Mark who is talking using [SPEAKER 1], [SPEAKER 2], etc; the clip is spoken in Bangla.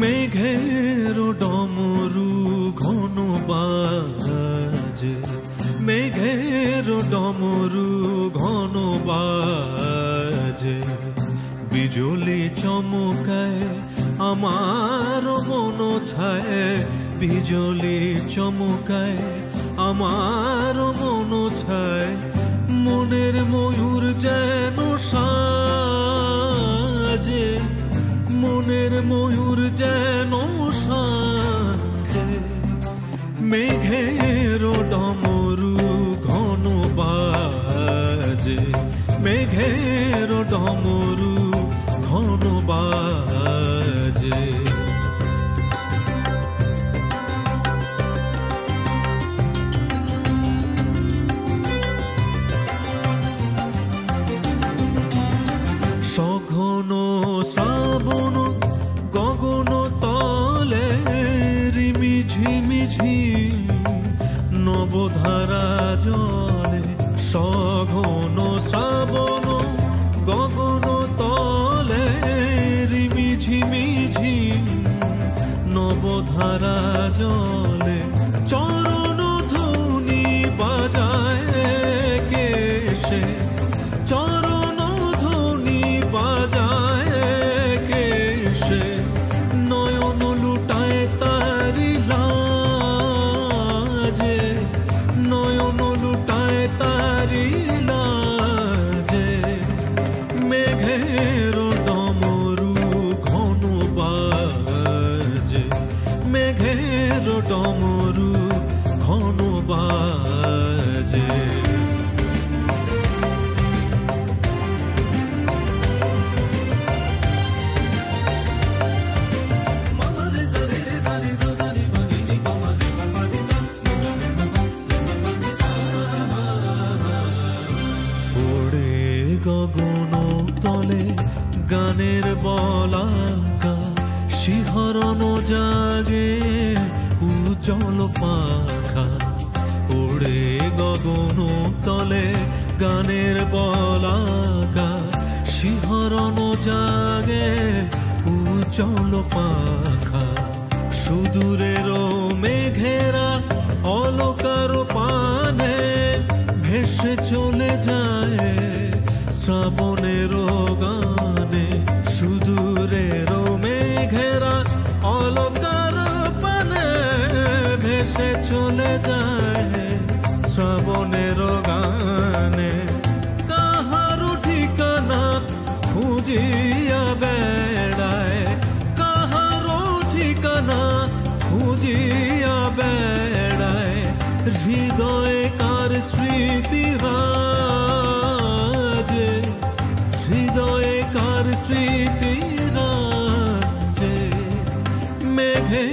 [SPEAKER 1] মেঘের ডমরু ঘন বাজে, মেঘের ডমরু ঘন বাজে, বিজুলি চমকায় আমার মন ছায়, বিজুলি চমকায় আমার মন ছায়, মনের ময়ূর যেন সাজে, মনের ময়ূর যেন সাজে, মেঘের ডমরু ঘন বাজে, মেঘের ডমরু ঘন বাজে। সঘন শ্রাবণ গগন তলে রিমি ঝিমিঝি নবধারা জলে, সঘন শ্রাবণ গগন তলে রিমি ঝিমিঝি নবধারা জলে, চরণ ধ্বনি বাজায় কেশে, চরণ ধ্বনি বাজায় কেশে, নয়ন লুটায় তারি লাজে, নয়ন লুটায় তারি লাজে, মেঘের ডমরু ঘন বাজে, মেঘের ডমরু ঘন বাজে। গগন তলে গানের বলাকা, শিহরণ জাগে উজ্জ্বল পাখা, ওড়ে গগন তলে গানের বলাকা, শিহরণ জাগে উজ্জ্বল পাখা, সুদূরের মেঘেরা অলকার পানে ভেসে চলে যায় শ্রাবণের গানে, সুদূরের মেঘেরা অলকার পানে ভেসে চলে যায় শ্রাবণের গানে, কাহারো ঠিকানা খুঁজিয়া বেড়ায়, কাহারো ঠিকানা খুঁজিয়া বেড়ায়, হৃদয়ে কার স্মৃতি রাজে, হৃদয়ে কার স্মৃতি রাজে, মেঘে